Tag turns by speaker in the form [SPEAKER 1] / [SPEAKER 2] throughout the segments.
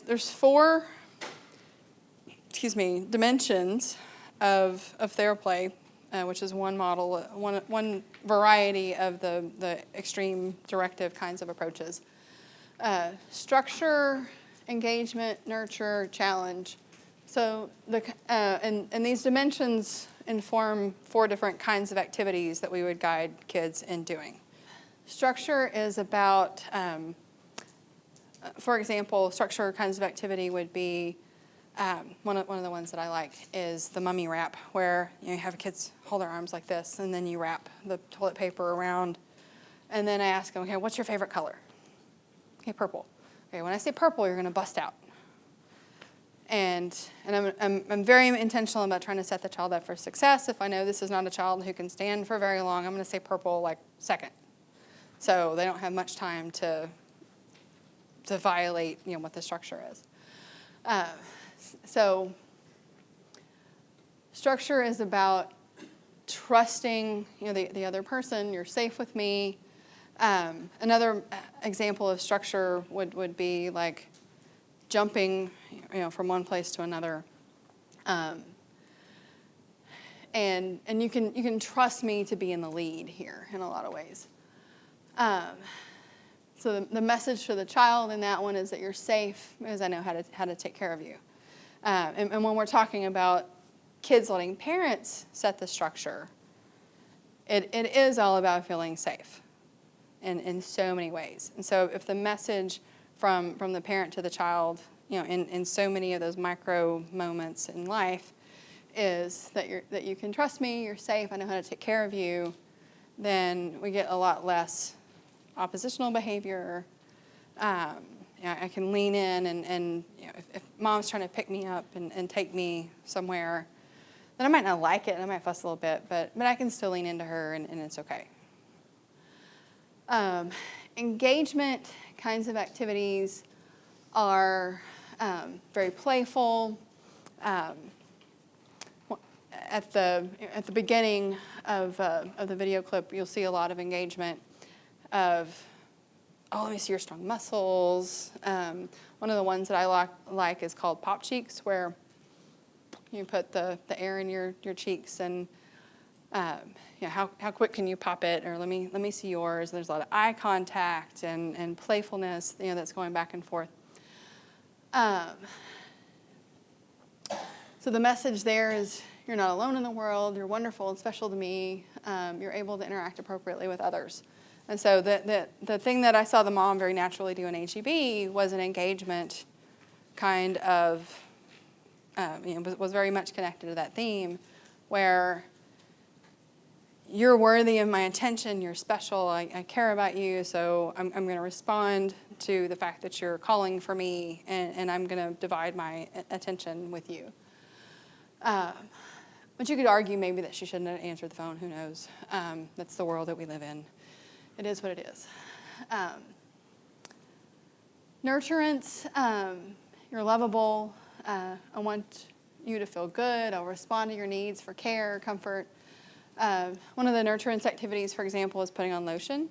[SPEAKER 1] There's four, dimensions of Theraplay, which is one model, one variety of the extreme directive kinds of approaches. Structure, engagement, nurture, challenge. So and these dimensions inform four different kinds of activities that we would guide kids in doing. Structure is about, for example, structure kinds of activity would be, one of the ones that I like is the mummy wrap, where you have kids hold their arms like this, and then you wrap the toilet paper around, and then I ask them, okay, what's your favorite color? Okay, purple. Okay, when I say purple, you're going to bust out. And I'm very intentional about trying to set the child up for success. If I know this is not a child who can stand for very long, I'm going to say purple like second. So they don't have much time to violate, what the structure is. So structure is about trusting, the other person. You're safe with me. Another example of structure would be like jumping, from one place to another. And you can trust me to be in the lead here in a lot of ways. So the message to the child in that one is that you're safe because I know how to take care of you. And when we're talking about kids letting parents set the structure, it is all about feeling safe in so many ways. And so if the message from the parent to the child, in so many of those micro moments in life is that you can trust me, you're safe, I know how to take care of you, then we get a lot less oppositional behavior. I can lean in and if mom's trying to pick me up and take me somewhere, then I might not like it and I might fuss a little bit, but I can still lean into her and it's okay. Engagement kinds of activities are very playful. At the beginning of the video clip, you'll see a lot of engagement of, let me see your strong muscles. One of the ones that I like is called pop cheeks, where you put the air in your cheeks and how quick can you pop it, or let me see yours. There's a lot of eye contact and playfulness, that's going back and forth. So the message there is you're not alone in the world, you're wonderful and special to me, you're able to interact appropriately with others. And so the thing that I saw the mom very naturally do in HEB was an engagement kind of, was very much connected to that theme, where you're worthy of my attention, you're special, I care about you, so I'm going to respond to the fact that you're calling for me, and I'm going to divide my attention with you. But you could argue maybe that she shouldn't have answered the phone, who knows. That's the world that we live in. It is what it is. Nurturance, you're lovable, I want you to feel good, I'll respond to your needs for care, comfort. One of the nurturance activities, for example, is putting on lotion.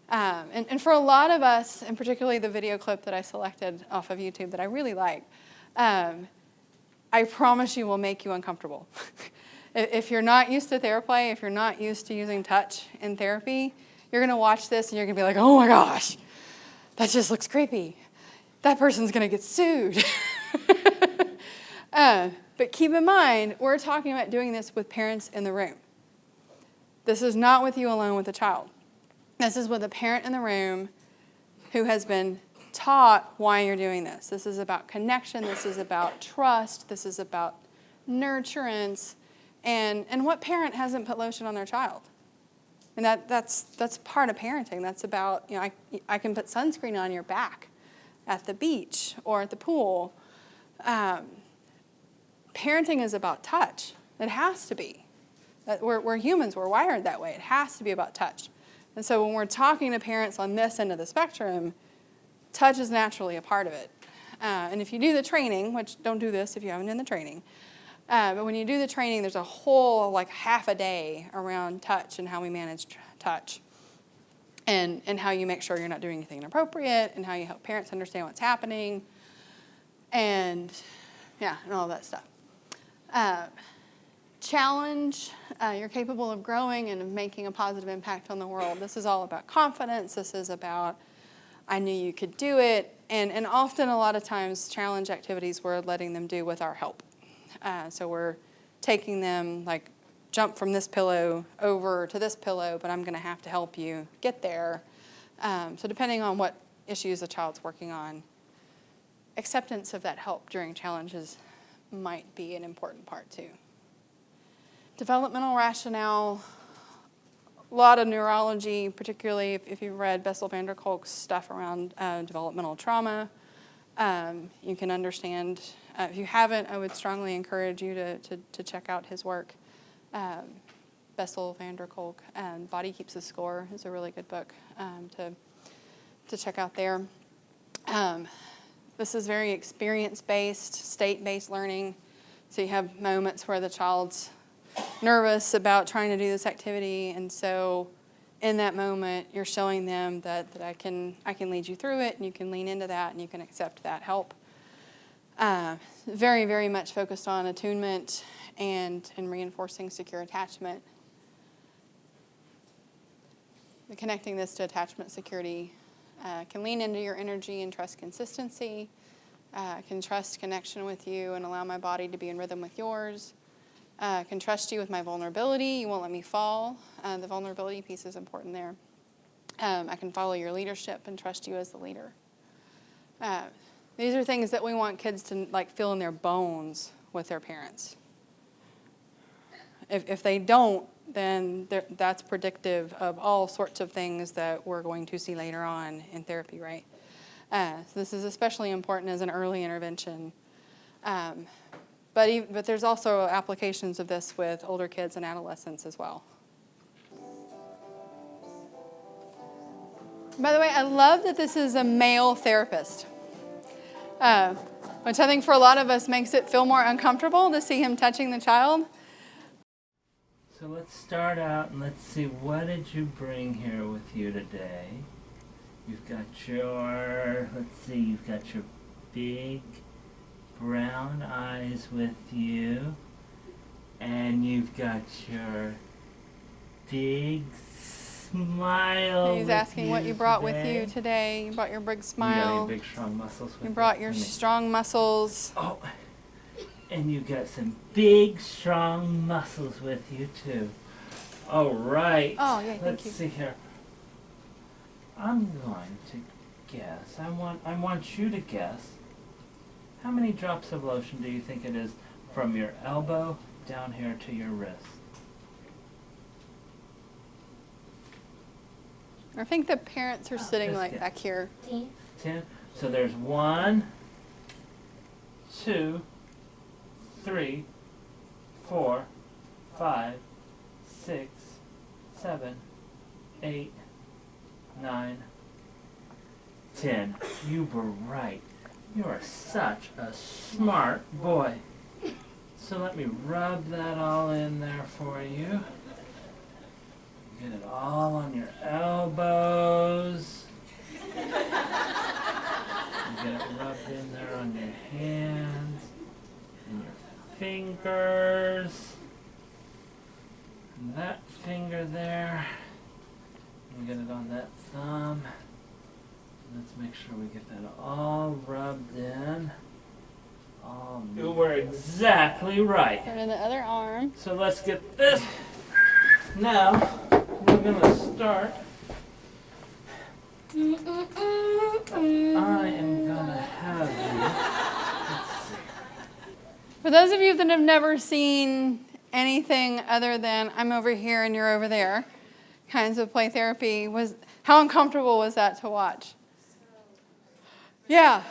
[SPEAKER 1] And for a lot of us, and particularly the video clip that I selected off of YouTube that I really like, I promise you will make you uncomfortable. If you're not used to Theraplay, if you're not used to using touch in therapy, you're going to watch this and you're going to be like, oh my gosh, that just looks creepy. That person's going to get sued. But keep in mind, we're talking about doing this with parents in the room. This is not with you alone with the child. This is with a parent in the room who has been taught why you're doing this. This is about connection. This is about trust. This is about nurturance. And what parent hasn't put lotion on their child? And that's part of parenting. That's about, I can put sunscreen on your back at the beach or at the pool. Parenting is about touch. It has to be. We're humans. We're wired that way. It has to be about touch. And so when we're talking to parents on this end of the spectrum, touch is naturally a part of it. And if you do the training, which don't do this if you haven't done the training, but when you do the training, there's a whole half a day around touch and how we manage touch. and how you make sure you're not doing anything inappropriate, and how you help parents understand what's happening, and all that stuff. Challenge, you're capable of growing and of making a positive impact on the world. This is all about confidence. This is about, I knew you could do it. And often, a lot of times, challenge activities we're letting them do with our help. So we're taking them, like, jump from this pillow over to this pillow, but I'm going to have to help you get there. So depending on what issues the child's working on, acceptance of that help during challenges might be an important part too. Developmental rationale, a lot of neurology, particularly if you've read Bessel van der Kolk's stuff around developmental trauma. You can understand. If you haven't, I would strongly encourage you to check out his work. Bessel van der Kolk, and Body Keeps the Score is a really good book to check out there. This is very experience-based, state-based learning. So you have moments where the child's nervous about trying to do this activity, and so in that moment, you're showing them that I can lead you through it, and you can lean into that, and you can accept that help. Very, very much focused on attunement and reinforcing secure attachment. Connecting this to attachment security can lean into your energy and trust consistency. Can trust connection with you and allow my body to be in rhythm with yours. Can trust you with my vulnerability. You won't let me fall. The vulnerability piece is important there. I can follow your leadership and trust you as the leader. These are things that we want kids to feel in their bones with their parents. If they don't, then that's predictive of all sorts of things that we're going to see later on in therapy, right? So this is especially important as an early intervention. But there's also applications of this with older kids and adolescents as well. By the way, I love that this is a male therapist, which I think for a lot of us makes it feel more uncomfortable to see him touching the child.
[SPEAKER 2] So let's start out and let's see, what did you bring here with you today? You've got your big brown eyes with you, and you've got your big smile.
[SPEAKER 1] He's asking what you brought with you today. You brought your big smile.
[SPEAKER 2] You got your big strong muscles with you.
[SPEAKER 1] You brought your strong muscles.
[SPEAKER 2] Oh, and you got some big strong muscles with you too. All right.
[SPEAKER 1] Oh, yeah, thank you.
[SPEAKER 2] Let's see here. I'm going to guess. I want you to guess. How many drops of lotion do you think it is from your elbow down here to your wrist?
[SPEAKER 1] I think the parents are sitting back here.
[SPEAKER 2] 10. So there's 1, 2, 3, 4, 5, 6, 7, 8, 9, 10. You were right. You are such a smart boy. So let me rub that all in there for you. Get it all on your elbows. Get it rubbed in there on your hands and your fingers. And that finger there. And get it on that thumb. Let's make sure we get that all rubbed in. You were exactly right.
[SPEAKER 1] Put in the other arm.
[SPEAKER 2] So let's get this. Now, we're going to start. I am going to have you. Let's see.
[SPEAKER 1] For those of you that have never seen anything other than I'm over here and you're over there kinds of play therapy, how uncomfortable was that to watch? Yeah,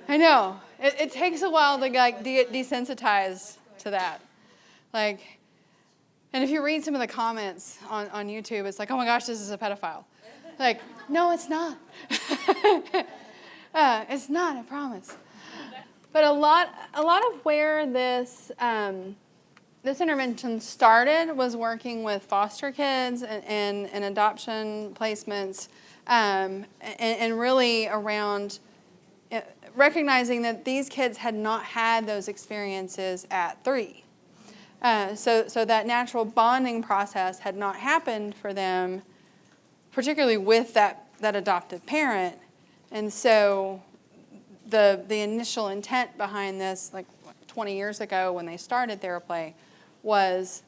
[SPEAKER 1] I know. It takes a while to get desensitized to that. And if you read some of the comments on YouTube, it's like, oh my gosh, this is a pedophile. No, it's not. It's not, I promise. But a lot of where this intervention started was working with foster kids and adoption placements and really around recognizing that these kids had not had those experiences at 3. So that natural bonding process had not happened for them, particularly with that adoptive parent. And so the initial intent behind this, like 20 years ago when they started Theraplay, was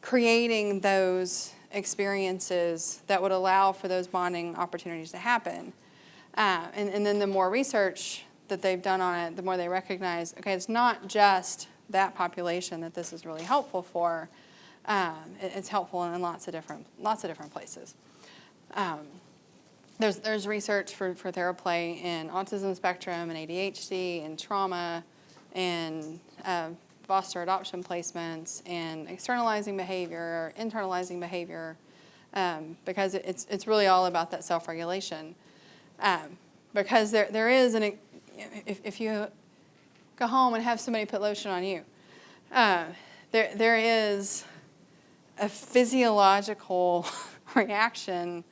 [SPEAKER 1] creating those experiences that would allow for those bonding opportunities to happen. And then the more research that they've done on it, the more they recognize, okay, it's not just that population that this is really helpful for. It's helpful in lots of different places. There's research for Theraplay in autism spectrum and ADHD and trauma and foster adoption placements and externalizing behavior, internalizing behavior, because it's really all about that self-regulation. Because there is if you go home and have somebody put lotion on you, there is a physiological reaction.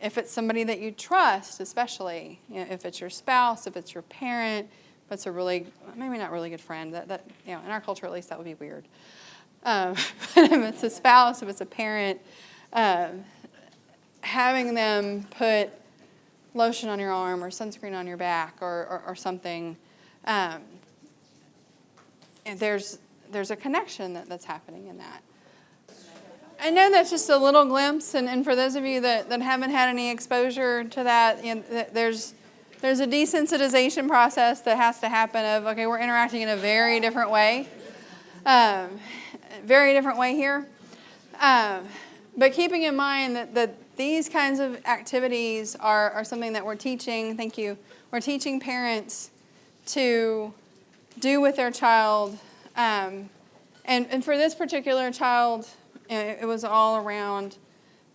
[SPEAKER 1] If it's somebody that you trust, especially, if it's your spouse, if it's your parent, if it's a maybe not really good friend, that in our culture at least that would be weird. But if it's a spouse, if it's a parent, having them put lotion on your arm or sunscreen on your back or something, there's a connection that's happening in that. I know that's just a little glimpse, and for those of you that haven't had any exposure to that, there's a desensitization process that has to happen of, okay, we're interacting in a very different way. Very different way here. But keeping in mind that these kinds of activities are something that we're teaching, thank you, we're teaching parents to do with their child. And for this particular child, it was all around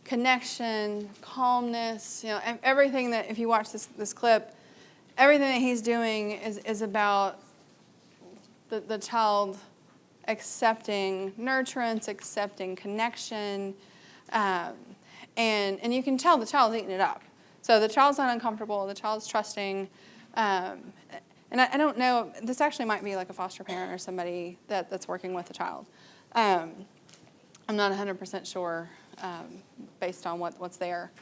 [SPEAKER 1] connection, calmness, everything that, if you watch this clip, everything that he's doing is about the child accepting nurturance, accepting connection, and you can tell the child's eating it up. So the child's not uncomfortable, the child's trusting, and I don't know, this actually might be like a foster parent or somebody that's working with the child. I'm not 100% sure based on what's there.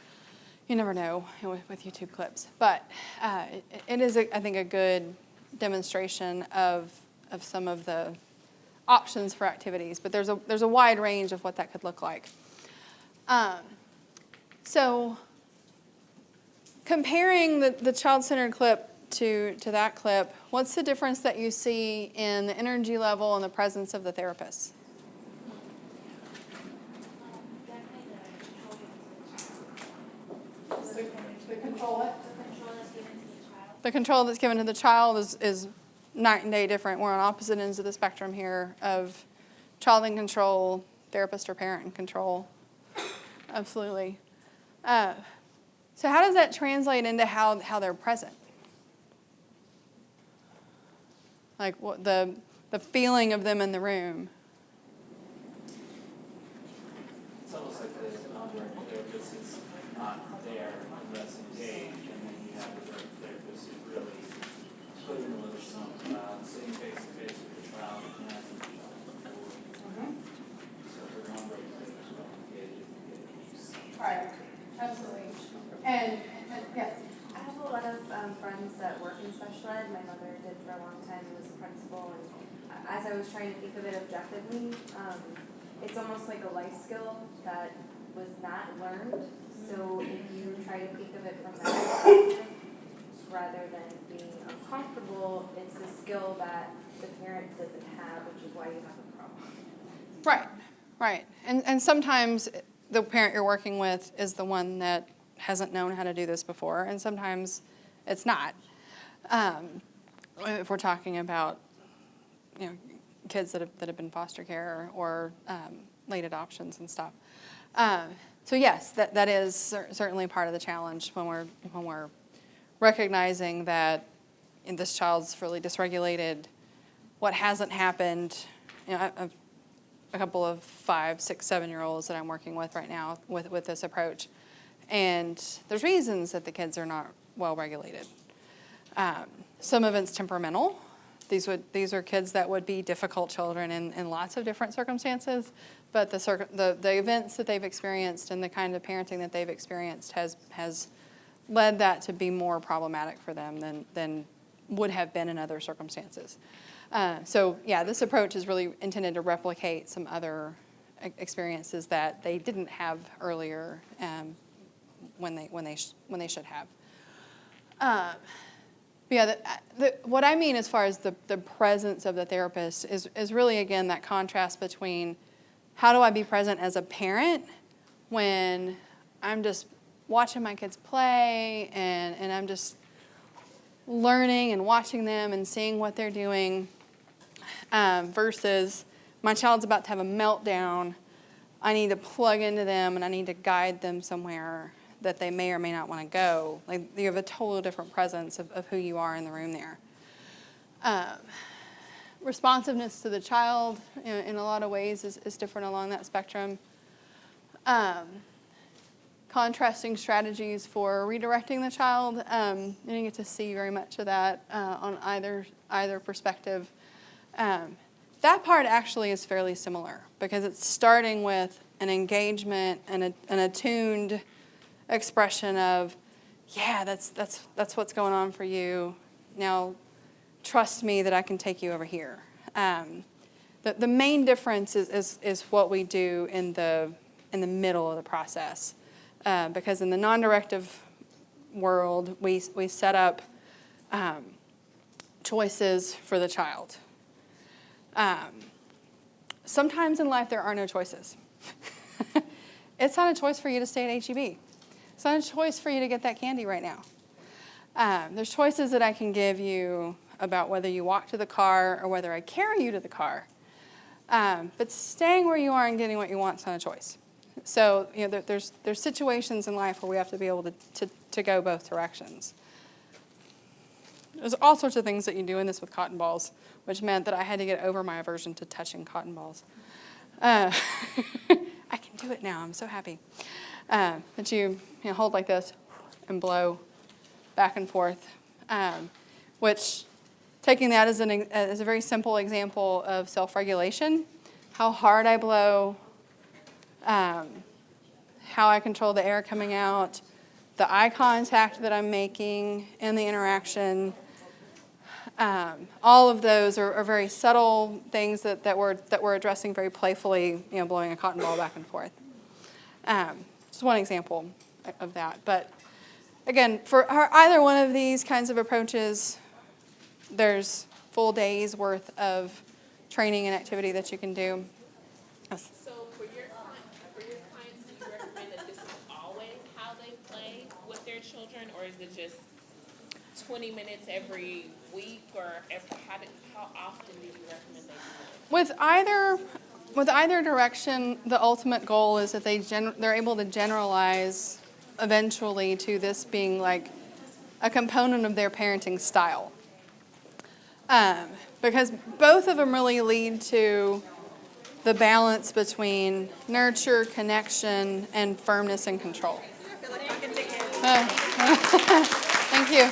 [SPEAKER 1] You never know with YouTube clips. But it is, I think, a good demonstration of some of the options for activities. But there's a wide range of what that could look like. So comparing the child-centered clip to that clip, what's the difference that you see in the energy level and the presence of the therapist? The control that's given to the child is night and day different. We're on opposite ends of the spectrum here of child in control, therapist or parent in control. Absolutely. So how does that translate into how they're present? Like what the feeling of them in the room.
[SPEAKER 2] It's almost like the therapist is not there unless engaged, and then you have the therapist who's really putting the lotion on the child, sitting face to face with the child, and asking the child. So for non-break things, engaged.
[SPEAKER 1] Right. Absolutely. And yes.
[SPEAKER 3] I have a lot of friends that work in special ed. My mother did for a long time, was a principal, and as I was trying to think of it objectively, it's almost like a life skill that was not learned. So if you try to think of it from that perspective, rather than being uncomfortable, it's a skill that the parent doesn't have, which is why you have a problem.
[SPEAKER 1] Right. And sometimes the parent you're working with is the one that hasn't known how to do this before, and sometimes it's not. If we're talking about, kids that have been foster care or late adoptions and stuff. So yes, that is certainly part of the challenge when we're recognizing that this child's really dysregulated. What hasn't happened? I've a couple of 5, 6, 7-year-olds that I'm working with right now with this approach. And there's reasons that the kids are not well regulated. Some of it's temperamental. These are kids that would be difficult children in lots of different circumstances, but the events that they've experienced and the kind of parenting that they've experienced has led that to be more problematic for them than would have been in other circumstances. So yeah, this approach is really intended to replicate some other experiences that they didn't have earlier when they should have. Yeah, what I mean as far as the presence of the therapist is really, again, that contrast between how do I be present as a parent when I'm just watching my kids play and I'm just learning and watching them and seeing what they're doing versus my child's about to have a meltdown. I need to plug into them and I need to guide them somewhere that they may or may not want to go. Like, you have a totally different presence of who you are in the room there. Responsiveness to the child in a lot of ways is different along that spectrum. Contrasting strategies for redirecting the child. You didn't get to see very much of that on either perspective. That part actually is fairly similar because it's starting with an engagement and an attuned expression of, yeah, that's what's going on for you. Now, trust me that I can take you over here. The main difference is what we do in the middle of the process, because in the non-directive world, we set up choices for the child. Sometimes in life there are no choices. It's not a choice for you to stay at HEB. It's not a choice for you to get that candy right now. There's choices that I can give you about whether you walk to the car or whether I carry you to the car. But staying where you are and getting what you want is not a choice. So there's situations in life where we have to be able to go both directions. There's all sorts of things that you do in this with cotton balls, which meant that I had to get over my aversion to touching cotton balls. I can do it now. I'm so happy. That you hold like this and blow back and forth, which, taking that as a very simple example of self-regulation, how hard I blow, how I control the air coming out, the eye contact that I'm making, and the interaction. All of those are very subtle things that we're addressing very playfully, blowing a cotton ball back and forth. Just one example of that. But again, for either one of these kinds of approaches, there's full days worth of training and activity that you can do. Yes.
[SPEAKER 4] So for your clients, do you recommend that this is always how they play with their children, or is it just 20 minutes every week, or how often do you recommend they do it? With either direction, the ultimate goal is that they're able to generalize eventually to this being like a component of their parenting style. Because both of them really lead to the balance between nurture, connection, and firmness and control.
[SPEAKER 5] I feel like I can take it.
[SPEAKER 1] Thank you.